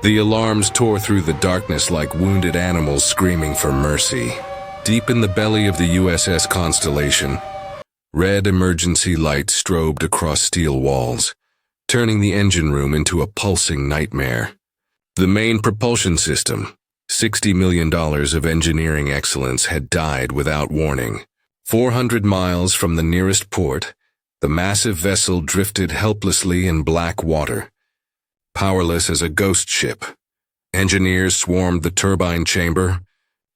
The alarms tore through the darkness like wounded animals screaming for mercy. Deep in the belly of the USS Constellation, red emergency lights strobed across steel walls, turning the engine room into a pulsing nightmare. The main propulsion system, $60 million of engineering excellence, had died without warning. 400 miles from the nearest port, the massive vessel drifted helplessly in black water, powerless as a ghost ship. Engineers swarmed the turbine chamber,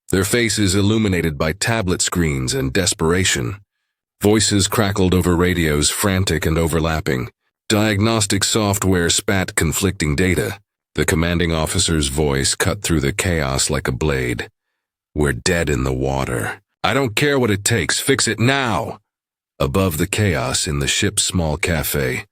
their faces illuminated by tablet screens and desperation. Voices crackled over radios, frantic and overlapping. Diagnostic software spat conflicting data. The commanding officer's voice cut through the chaos like a blade. "We're dead in the water. I don't care what it takes. Fix it now!" Above the chaos in the ship's small café,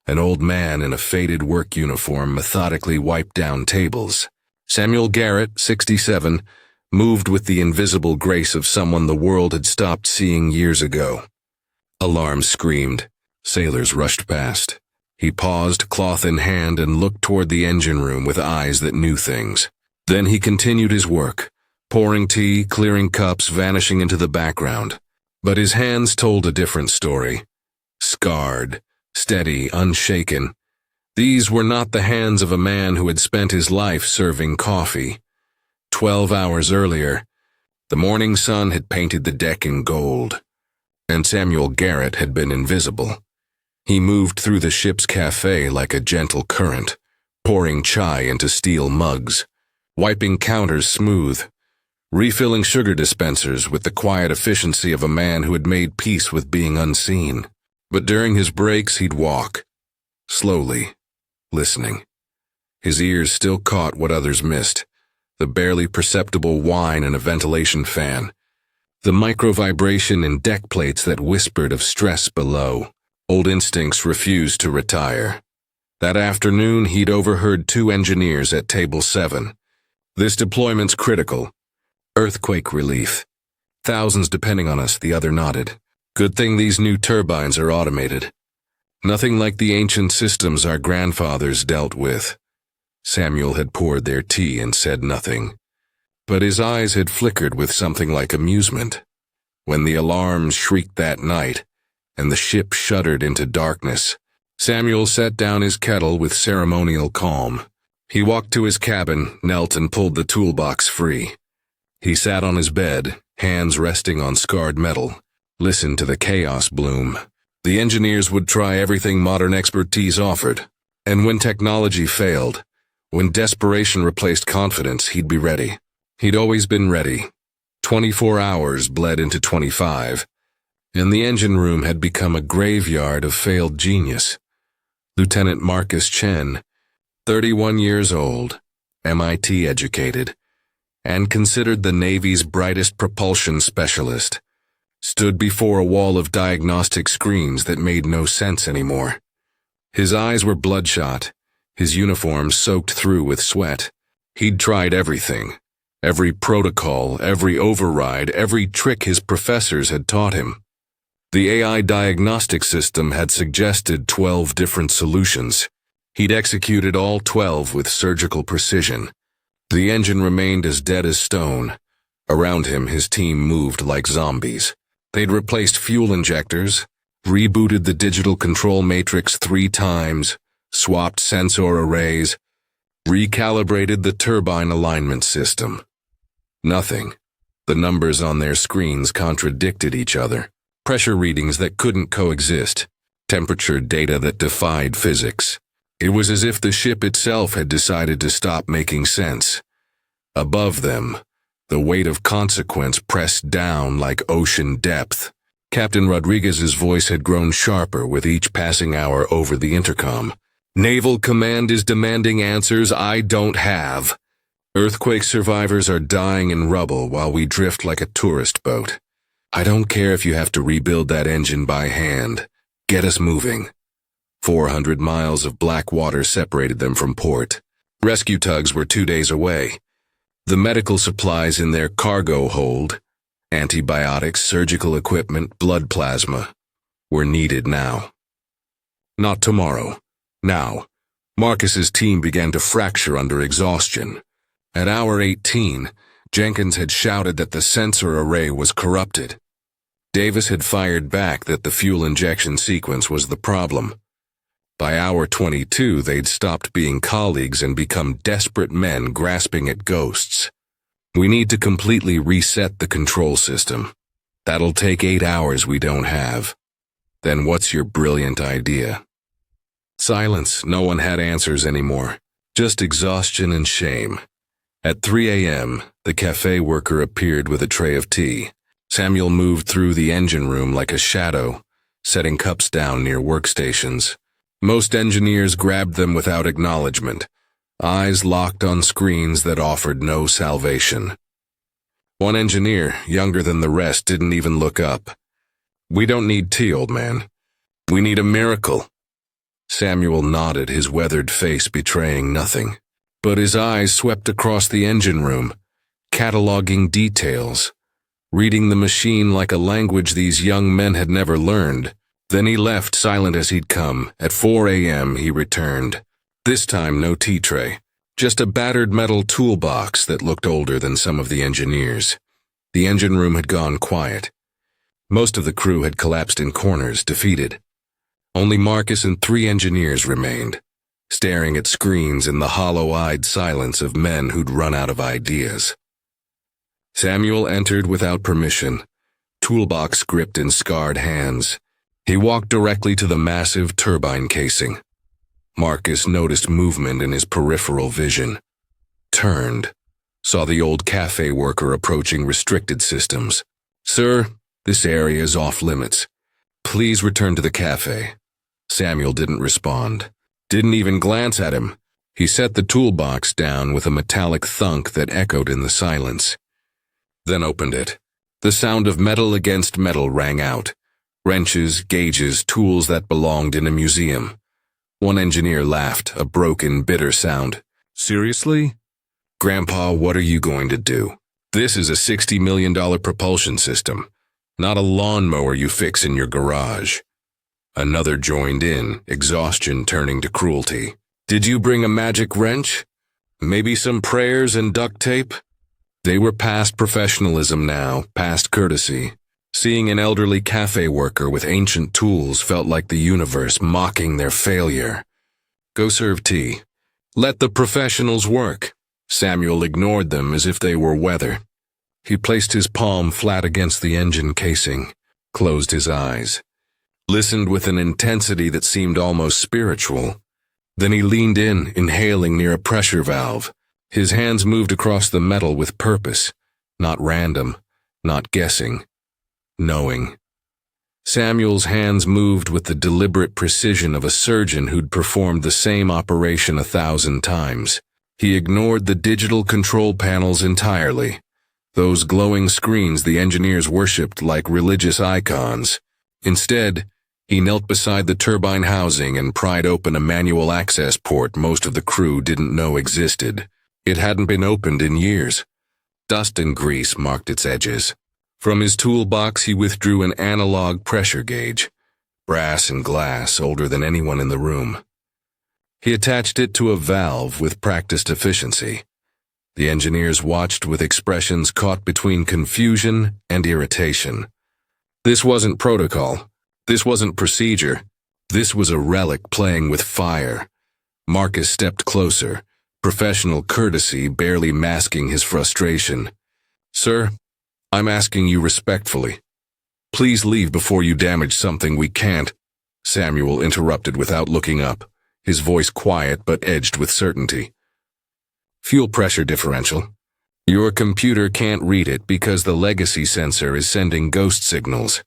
an old man in a faded work uniform methodically wiped down tables. Samuel Garrett, 67, moved with the invisible grace of someone the world had stopped seeing years ago. Alarms screamed. Sailors rushed past. He paused, cloth in hand, and looked toward the engine room with eyes that knew things. Then he continued his work, pouring tea, clearing cups, vanishing into the background. But his hands told a different story. Scarred, steady, unshaken. These were not the hands of a man who had spent his life serving coffee. 12 hours earlier, the morning sun had painted the deck in gold, and Samuel Garrett had been invisible. He moved through the ship's café like a gentle current, pouring chai into steel mugs, wiping counters smooth, refilling sugar dispensers with the quiet efficiency of a man who had made peace with being unseen. But during his breaks he'd walk, slowly, listening. His ears still caught what others missed, the barely perceptible whine in a ventilation fan, the micro-vibration in deck plates that whispered of stress below. Old instincts refused to retire. That afternoon, he'd overheard 2 engineers at Table 7. "This deployment's critical. Earthquake relief. Thousands depending on us," the other nodded. "Good thing these new turbines are automated. Nothing like the ancient systems our grandfathers dealt with." Samuel had poured their tea and said nothing, but his eyes had flickered with something like amusement. When the alarms shrieked that night, and the ship shuddered into darkness, Samuel set down his kettle with ceremonial calm. He walked to his cabin, knelt and pulled the toolbox free. He sat on his bed, hands resting on scarred metal, listened to the chaos bloom. The engineers would try everything modern expertise offered, and when technology failed, when desperation replaced confidence, he'd be ready. He'd always been ready. 24 hours bled into 25. And the engine room had become a graveyard of failed genius. Lieutenant Marcus Chen, 31 years old, MIT educated, and considered the Navy's brightest propulsion specialist, stood before a wall of diagnostic screens that made no sense anymore. His eyes were bloodshot, his uniform soaked through with sweat. He'd tried everything, every protocol, every override, every trick his professors had taught him. The AI diagnostic system had suggested 12 different solutions. He'd executed all 12 with surgical precision. The engine remained as dead as stone. Around him, his team moved like zombies. They'd replaced fuel injectors, rebooted the digital control matrix 3 times, swapped sensor arrays, recalibrated the turbine alignment system. Nothing. The numbers on their screens contradicted each other. Pressure readings that couldn't coexist, temperature data that defied physics. It was as if the ship itself had decided to stop making sense. Above them, the weight of consequence pressed down like ocean depth. Captain Rodriguez's voice had grown sharper with each passing hour over the intercom. "Naval Command is demanding answers I don't have. Earthquake survivors are dying in rubble while we drift like a tourist boat. I don't care if you have to rebuild that engine by hand. Get us moving." 400 miles of black water separated them from port. Rescue tugs were 2 days away. The medical supplies in their cargo hold, antibiotics, surgical equipment, blood plasma, were needed now. Not tomorrow. Now. Marcus's team began to fracture under exhaustion. At hour 18, Jenkins had shouted that the sensor array was corrupted. Davis had fired back that the fuel injection sequence was the problem. By hour 22, they'd stopped being colleagues and become desperate men grasping at ghosts. We need to completely reset the control system. That'll take 8 hours we don't have. Then what's your brilliant idea? Silence. No one had answers anymore. Just exhaustion and shame. At 3 a.m., the café worker appeared with a tray of tea. Samuel moved through the engine room like a shadow, setting cups down near workstations. Most engineers grabbed them without acknowledgement, eyes locked on screens that offered no salvation. One engineer, younger than the rest, didn't even look up. "We don't need tea, old man. We need a miracle." Samuel nodded, his weathered face betraying nothing. But his eyes swept across the engine room, cataloging details, reading the machine like a language these young men had never learned. Then he left, silent as he'd come. At 4 a.m. he returned. This time no tea tray, just a battered metal toolbox that looked older than some of the engineers. The engine room had gone quiet. Most of the crew had collapsed in corners, defeated. Only Marcus and 3 engineers remained, staring at screens in the hollow-eyed silence of men who'd run out of ideas. Samuel entered without permission, toolbox gripped in scarred hands. He walked directly to the massive turbine casing. Marcus noticed movement in his peripheral vision. Turned, saw the old café worker approaching restricted systems. "Sir, this area is off limits. Please return to the café." Samuel didn't respond, didn't even glance at him. He set the toolbox down with a metallic thunk that echoed in the silence. Then opened it. The sound of metal against metal rang out. Wrenches, gauges, tools that belonged in a museum. One engineer laughed, a broken, bitter sound. "Seriously? Grandpa, what are you going to do? This is a $60 million propulsion system, not a lawnmower you fix in your garage." Another joined in, exhaustion turning to cruelty. "Did you bring a magic wrench? Maybe some prayers and duct tape?" They were past professionalism now, past courtesy. Seeing an elderly café worker with ancient tools felt like the universe mocking their failure. "Go serve tea. Let the professionals work." Samuel ignored them as if they were weather. He placed his palm flat against the engine casing, closed his eyes, listened with an intensity that seemed almost spiritual. Then he leaned in, inhaling near a pressure valve. His hands moved across the metal with purpose, not random, not guessing. Knowing. Samuel's hands moved with the deliberate precision of a surgeon who'd performed the same operation 1,000 times. He ignored the digital control panels entirely, those glowing screens the engineers worshipped like religious icons. Instead, he knelt beside the turbine housing and pried open a manual access port most of the crew didn't know existed. It hadn't been opened in years. Dust and grease marked its edges. From his toolbox he withdrew an analog pressure gauge, brass and glass, older than anyone in the room. He attached it to a valve with practiced efficiency. The engineers watched with expressions caught between confusion and irritation. This wasn't protocol. This wasn't procedure. This was a relic playing with fire. Marcus stepped closer, professional courtesy barely masking his frustration. "Sir, I'm asking you respectfully. Please leave before you damage something we can't." Samuel interrupted without looking up, his voice quiet but edged with certainty. "Fuel pressure differential. Your computer can't read it because the legacy sensor is sending ghost signals.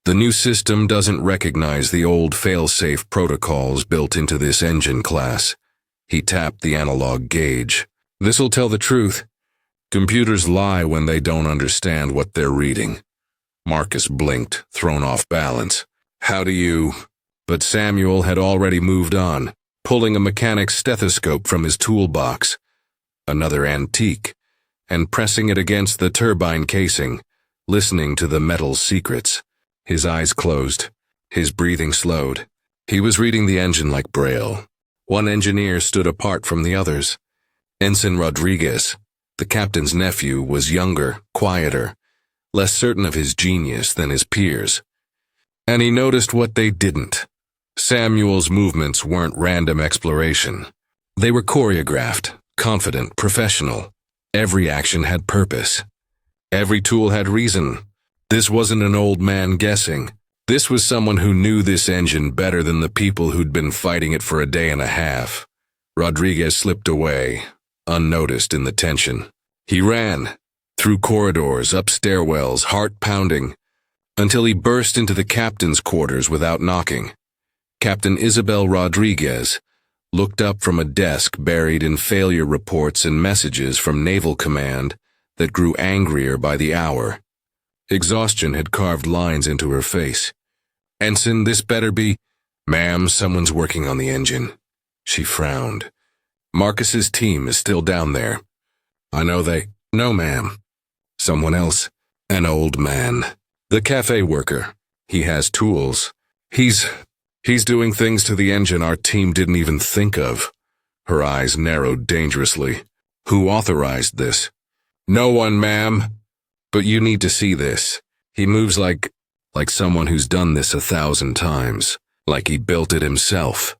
The new system doesn't recognize the old fail-safe protocols built into this engine class." He tapped the analog gauge. "This'll tell the truth. Computers lie when they don't understand what they're reading." Marcus blinked, thrown off balance. "How do you—" But Samuel had already moved on, pulling a mechanic's stethoscope from his toolbox, another antique, and pressing it against the turbine casing, listening to the metal's secrets. His eyes closed, his breathing slowed. He was reading the engine like Braille, One engineer stood apart from the others. Ensign Rodriguez, the captain's nephew, was younger, quieter, less certain of his genius than his peers. And he noticed what they didn't. Samuel's movements weren't random exploration. They were choreographed, confident, professional. Every action had purpose. Every tool had reason. This wasn't an old man guessing. This was someone who knew this engine better than the people who'd been fighting it for a day and a half. Rodriguez slipped away, unnoticed in the tension. He ran, through corridors, up stairwells, heart pounding, until he burst into the captain's quarters without knocking. Captain Isabel Rodriguez looked up from a desk buried in failure reports and messages from Naval Command that grew angrier by the hour. Exhaustion had carved lines into her face. "Ensign, this better be—" "Ma'am, someone's working on the engine." She frowned. "Marcus's team is still down there." "I know they—" "No, ma'am. Someone else. An old man. The cafe worker. He has tools. He's doing things to the engine our team didn't even think of." Her eyes narrowed dangerously. "Who authorized this?" "No one, ma'am. But you need to see this. He moves like someone who's done this 1,000 times. Like he built it himself."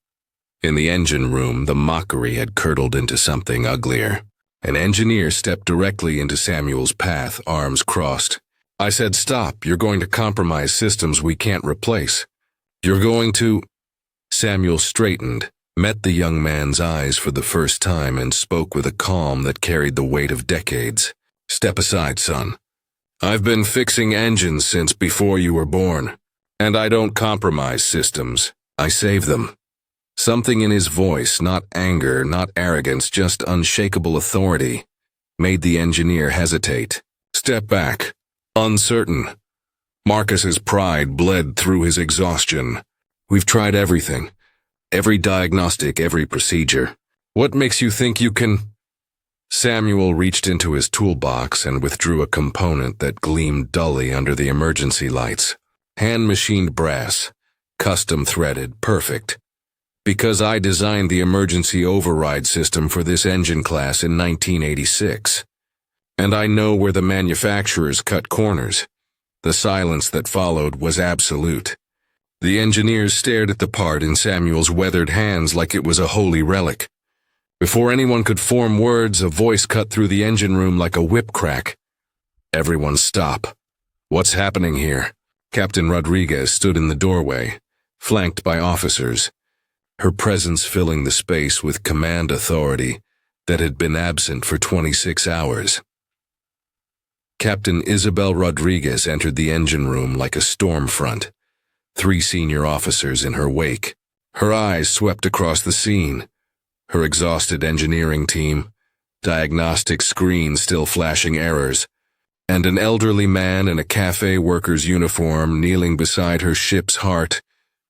In the engine room, the mockery had curdled into something uglier. An engineer stepped directly into Samuel's path, arms crossed. "I said stop. You're going to compromise systems we can't replace. You're going to—" Samuel straightened, met the young man's eyes for the first time, and spoke with a calm that carried the weight of decades. "Step aside, son. I've been fixing engines since before you were born, and I don't compromise systems. I save them." Something in his voice, not anger, not arrogance, just unshakable authority, made the engineer hesitate. Step back, uncertain. Marcus's pride bled through his exhaustion. "We've tried everything. Every diagnostic, every procedure. What makes you think you can—" Samuel reached into his toolbox and withdrew a component that gleamed dully under the emergency lights. Hand-machined brass, custom-threaded, perfect. "Because I designed the emergency override system for this engine class in 1986. And I know where the manufacturers cut corners." The silence that followed was absolute. The engineers stared at the part in Samuel's weathered hands like it was a holy relic. Before anyone could form words, a voice cut through the engine room like a whip crack. "Everyone stop. What's happening here?" Captain Rodriguez stood in the doorway, flanked by officers, her presence filling the space with command authority that had been absent for 26 hours. Captain Isabel Rodriguez entered the engine room like a storm front, 3 senior officers in her wake. Her eyes swept across the scene. Her exhausted engineering team, diagnostic screens still flashing errors, and an elderly man in a cafe worker's uniform kneeling beside her ship's heart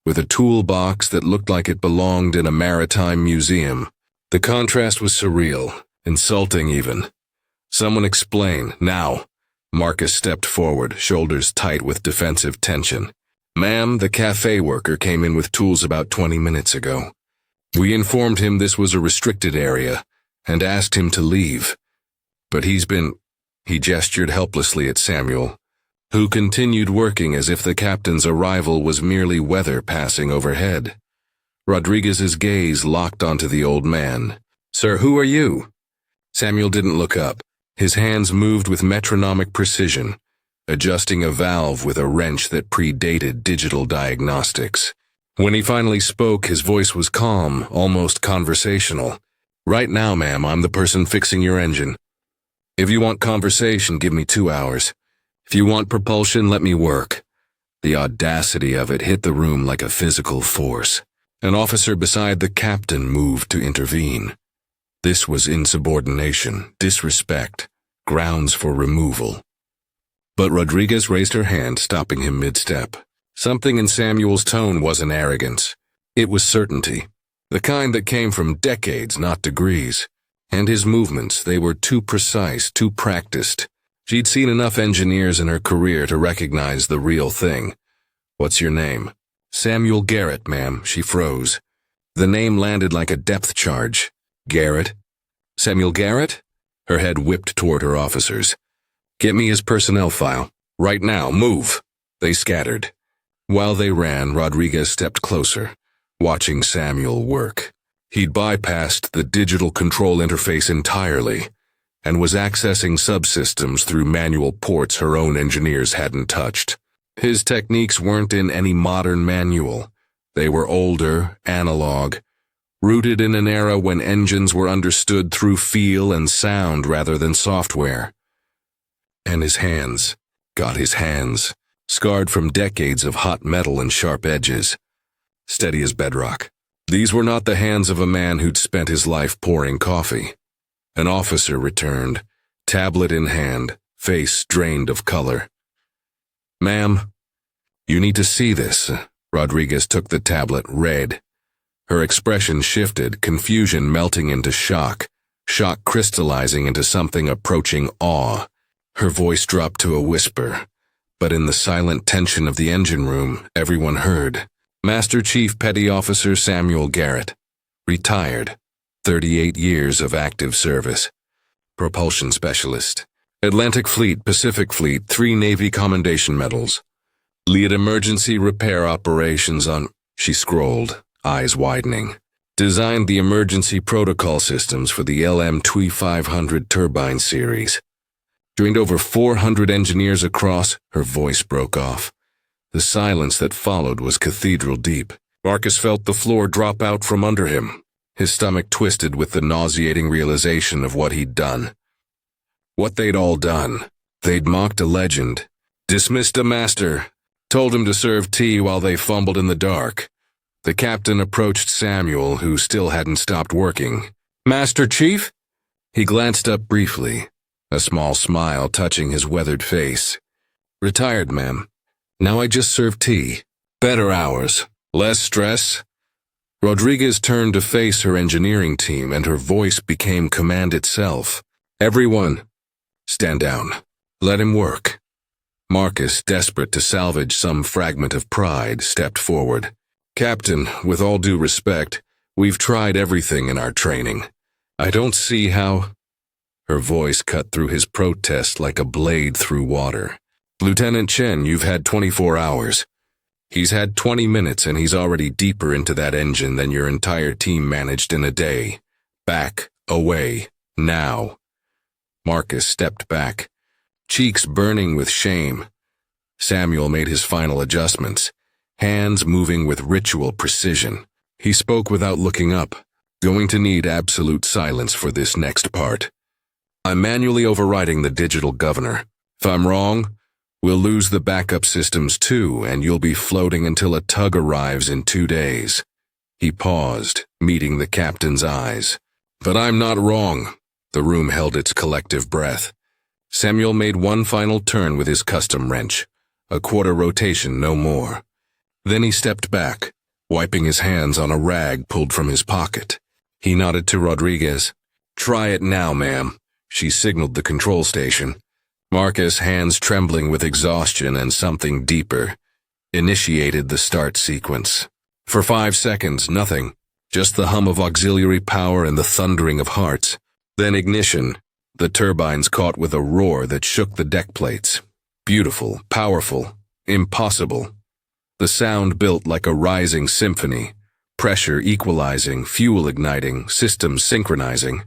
with a toolbox that looked like it belonged in a maritime museum. The contrast was surreal, insulting even. "Someone explain, now." Marcus stepped forward, shoulders tight with defensive tension. "Ma'am, the cafe worker came in with tools about 20 minutes ago. We informed him this was a restricted area and asked him to leave. But he's been—" He gestured helplessly at Samuel, who continued working as if the captain's arrival was merely weather passing overhead. Rodriguez's gaze locked onto the old man. "Sir, who are you?" Samuel didn't look up. His hands moved with metronomic precision, adjusting a valve with a wrench that predated digital diagnostics. When he finally spoke, his voice was calm, almost conversational. "Right now, ma'am, I'm the person fixing your engine. If you want conversation, give me 2 hours. If you want propulsion, let me work." The audacity of it hit the room like a physical force. An officer beside the captain moved to intervene. This was insubordination, disrespect, grounds for removal. But Rodriguez raised her hand, stopping him mid-step. Something in Samuel's tone wasn't arrogance. It was certainty. The kind that came from decades, not degrees. And his movements, they were too precise, too practiced. She'd seen enough engineers in her career to recognize the real thing. "What's your name?" "Samuel Garrett, ma'am." She froze. The name landed like a depth charge. Garrett? Samuel Garrett? Her head whipped toward her officers. Get me his personnel file. Right now, move. They scattered. While they ran, Rodriguez stepped closer, watching Samuel work. He'd bypassed the digital control interface entirely, and was accessing subsystems through manual ports her own engineers hadn't touched. His techniques weren't in any modern manual. They were older, analog, rooted in an era when engines were understood through feel and sound rather than software. And his hands, scarred from decades of hot metal and sharp edges, steady as bedrock. These were not the hands of a man who'd spent his life pouring coffee. An officer returned, tablet in hand, face drained of color. Ma'am, you need to see this. Rodriguez took the tablet, read. Her expression shifted, confusion melting into shock crystallizing into something approaching awe. Her voice dropped to a whisper, but in the silent tension of the engine room, everyone heard. Master Chief Petty Officer Samuel Garrett, retired, 38 years of active service. Propulsion Specialist. Atlantic Fleet, Pacific Fleet, 3 Navy Commendation Medals. Lead emergency repair operations on... She scrolled, eyes widening. Designed the emergency protocol systems for the LM TWI 500 turbine series. Joined over 400 engineers across. Her voice broke off. The silence that followed was cathedral deep. Marcus felt the floor drop out from under him. His stomach twisted with the nauseating realization of what he'd done. What they'd all done. They'd mocked a legend, dismissed a master, told him to serve tea while they fumbled in the dark. The captain approached Samuel, who still hadn't stopped working. Master Chief? He glanced up briefly, a small smile touching his weathered face. Retired, ma'am. Now I just serve tea. Better hours. Less stress. Rodriguez turned to face her engineering team, and her voice became command itself. Everyone, stand down. Let him work. Marcus, desperate to salvage some fragment of pride, stepped forward. Captain, with all due respect, we've tried everything in our training. I don't see how... Her voice cut through his protest like a blade through water. Lieutenant Chen, you've had 24 hours. He's had 20 minutes and he's already deeper into that engine than your entire team managed in a day. Back, away, now. Marcus stepped back, cheeks burning with shame. Samuel made his final adjustments, hands moving with ritual precision. He spoke without looking up. Going to need absolute silence for this next part. I'm manually overriding the digital governor. If I'm wrong, we'll lose the backup systems too, and you'll be floating until a tug arrives in 2 days. He paused, meeting the captain's eyes. But I'm not wrong. The room held its collective breath. Samuel made one final turn with his custom wrench. A quarter rotation, no more. Then he stepped back, wiping his hands on a rag pulled from his pocket. He nodded to Rodriguez. Try it now, ma'am. She signaled the control station. Marcus, hands trembling with exhaustion and something deeper, initiated the start sequence. For 5 seconds, nothing. Just the hum of auxiliary power and the thundering of hearts. Then ignition. The turbines caught with a roar that shook the deck plates. Beautiful, powerful, impossible. The sound built like a rising symphony. Pressure equalizing, fuel igniting, systems synchronizing.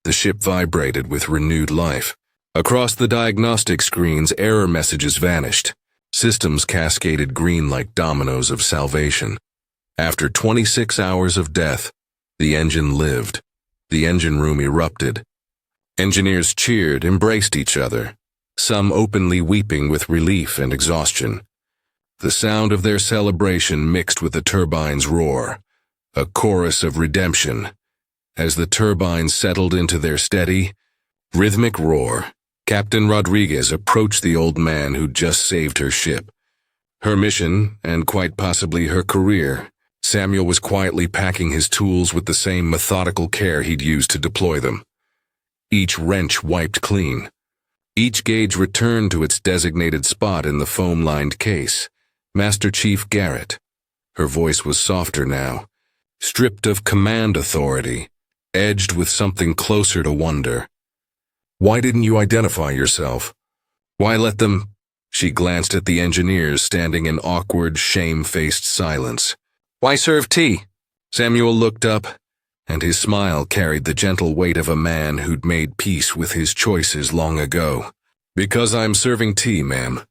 The ship vibrated with renewed life. Across the diagnostic screens, error messages vanished. Systems cascaded green like dominoes of salvation. After 26 hours of death, the engine lived. The engine room erupted. Engineers cheered, embraced each other, some openly weeping with relief and exhaustion. The sound of their celebration mixed with the turbine's roar, a chorus of redemption. As the turbines settled into their steady, rhythmic roar, Captain Rodriguez approached the old man who'd just saved her ship. Her mission, and quite possibly her career, Samuel was quietly packing his tools with the same methodical care he'd used to deploy them. Each wrench wiped clean. Each gauge returned to its designated spot in the foam-lined case. Master Chief Garrett. Her voice was softer now, stripped of command authority, edged with something closer to wonder. Why didn't you identify yourself? Why let them? She glanced at the engineers standing in awkward, shame-faced silence. Why serve tea? Samuel looked up, and his smile carried the gentle weight of a man who'd made peace with his choices long ago. Because I'm serving tea, ma'am.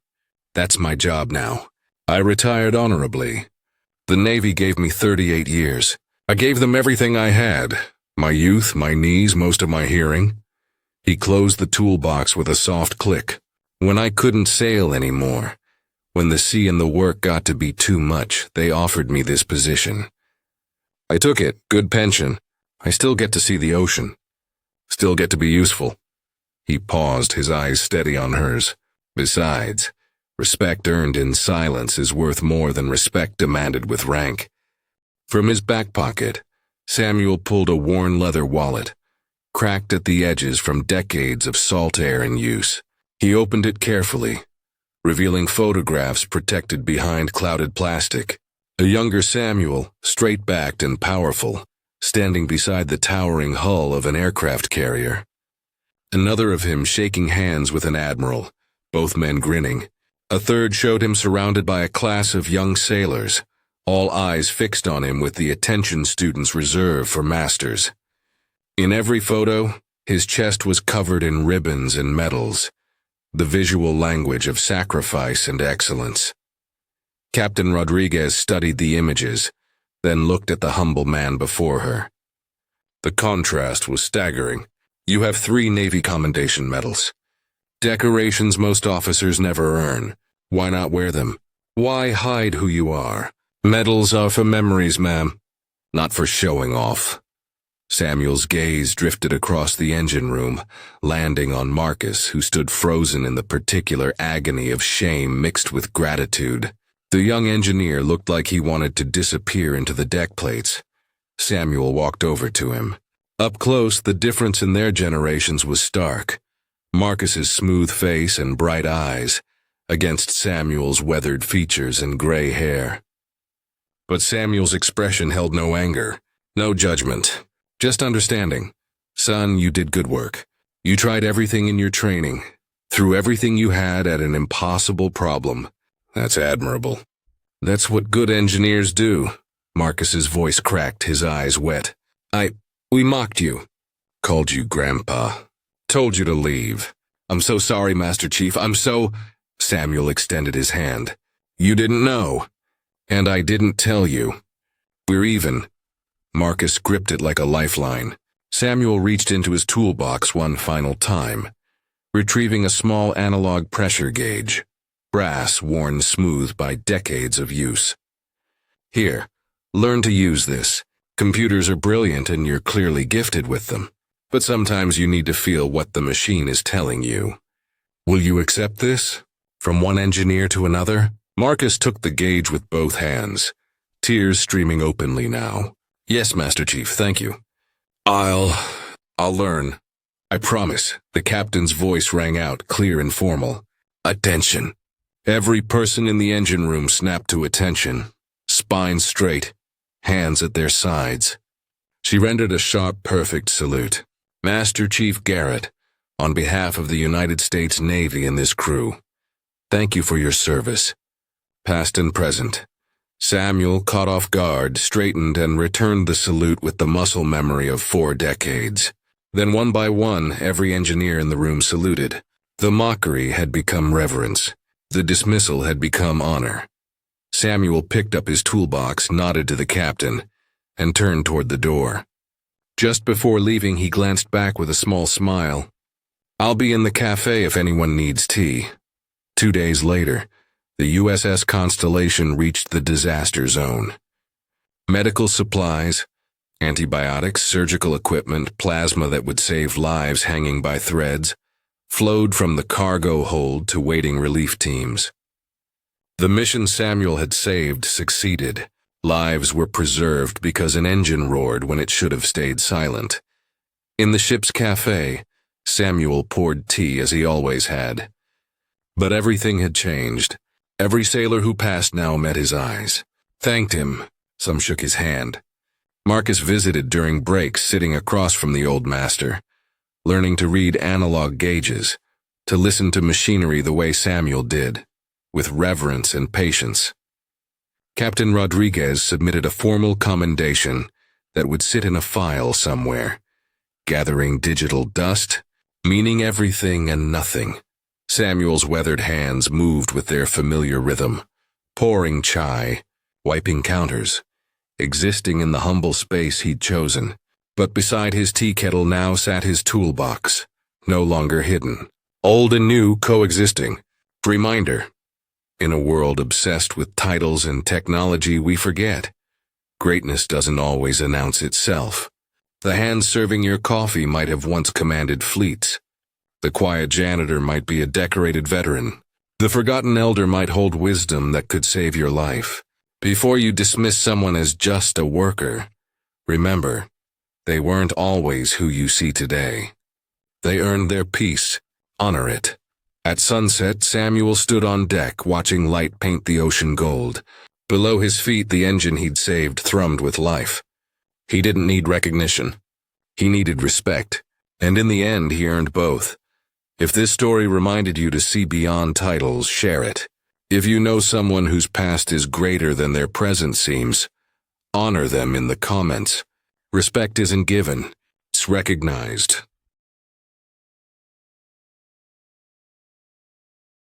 That's my job now. I retired honorably. The Navy gave me 38 years. I gave them everything I had. My youth, my knees, most of my hearing. He closed the toolbox with a soft click. When I couldn't sail anymore, when the sea and the work got to be too much, they offered me this position. I took it, good pension. I still get to see the ocean. Still get to be useful. He paused, his eyes steady on hers. Besides, respect earned in silence is worth more than respect demanded with rank. From his back pocket, Samuel pulled a worn leather wallet, cracked at the edges from decades of salt air in use. He opened it carefully, revealing photographs protected behind clouded plastic. A younger Samuel, straight-backed and powerful, standing beside the towering hull of an aircraft carrier. Another of him shaking hands with an admiral, both men grinning. A third showed him surrounded by a class of young sailors, all eyes fixed on him with the attention students reserve for masters. In every photo, his chest was covered in ribbons and medals, the visual language of sacrifice and excellence. Captain Rodriguez studied the images, then looked at the humble man before her. The contrast was staggering. You have 3 Navy Commendation Medals. Decorations most officers never earn. Why not wear them? Why hide who you are? Medals are for memories, ma'am, not for showing off. Samuel's gaze drifted across the engine room, landing on Marcus, who stood frozen in the particular agony of shame mixed with gratitude. The young engineer looked like he wanted to disappear into the deck plates. Samuel walked over to him. Up close, the difference in their generations was stark. Marcus's smooth face and bright eyes, against Samuel's weathered features and gray hair. But Samuel's expression held no anger, no judgment. Just understanding. Son, you did good work. You tried everything in your training, threw everything you had at an impossible problem. That's admirable. That's what good engineers do. Marcus's voice cracked, his eyes wet. We mocked you. Called you Grandpa. Told you to leave. I'm so sorry, Master Chief. Samuel extended his hand. You didn't know. And I didn't tell you. We're even. Marcus gripped it like a lifeline. Samuel reached into his toolbox one final time, retrieving a small analog pressure gauge, brass worn smooth by decades of use. Here, learn to use this. Computers are brilliant and you're clearly gifted with them, but sometimes you need to feel what the machine is telling you. Will you accept this? From one engineer to another? Marcus took the gauge with both hands, tears streaming openly now. Yes, Master Chief, thank you. I'll learn. I promise. The captain's voice rang out, clear and formal. Attention. Every person in the engine room snapped to attention, spines straight, hands at their sides. She rendered a sharp, perfect salute. Master Chief Garrett, on behalf of the United States Navy and this crew, thank you for your service, past and present. Samuel, caught off guard, straightened and returned the salute with the muscle memory of 4 decades. Then one by one, every engineer in the room saluted. The mockery had become reverence. The dismissal had become honor. Samuel picked up his toolbox, nodded to the captain, and turned toward the door. Just before leaving, he glanced back with a small smile. I'll be in the cafe if anyone needs tea. 2 days later, the USS Constellation reached the disaster zone. Medical supplies, antibiotics, surgical equipment, plasma that would save lives hanging by threads, flowed from the cargo hold to waiting relief teams. The mission Samuel had saved succeeded. Lives were preserved because an engine roared when it should have stayed silent. In the ship's cafe, Samuel poured tea as he always had. But everything had changed. Every sailor who passed now met his eyes, thanked him, some shook his hand. Marcus visited during breaks, sitting across from the old master, learning to read analog gauges, to listen to machinery the way Samuel did, with reverence and patience. Captain Rodriguez submitted a formal commendation that would sit in a file somewhere, gathering digital dust, meaning everything and nothing. Samuel's weathered hands moved with their familiar rhythm, pouring chai, wiping counters, existing in the humble space he'd chosen. But beside his tea kettle now sat his toolbox, no longer hidden. Old and new coexisting. Reminder. In a world obsessed with titles and technology, we forget. Greatness doesn't always announce itself. The hand serving your coffee might have once commanded fleets. The quiet janitor might be a decorated veteran. The forgotten elder might hold wisdom that could save your life. Before you dismiss someone as just a worker, remember, they weren't always who you see today. They earned their peace. Honor it. At sunset, Samuel stood on deck, watching light paint the ocean gold. Below his feet, the engine he'd saved thrummed with life. He didn't need recognition. He needed respect. And in the end, he earned both. If this story reminded you to see beyond titles, share it. If you know someone whose past is greater than their present seems, honor them in the comments. Respect isn't given, it's recognized.